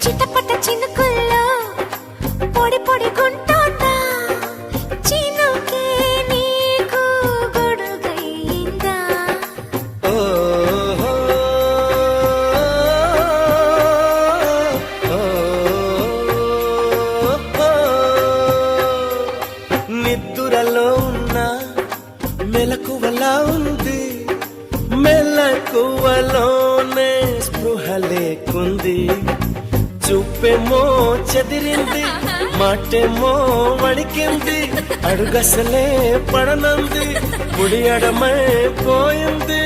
చిటపట చినుకుల్లో పొడి పొడి గుంటోందా చినుకే నీకు గొడుగైందా నిద్దురలో ఉన్న మెలకువలా ఉంది మెలకువలోనే స్పృహ లేకుంది చూపేమో చెదిరింది మాటేమో వణికింది అడుగసలే పడనంది ముడి అడమై పోయింది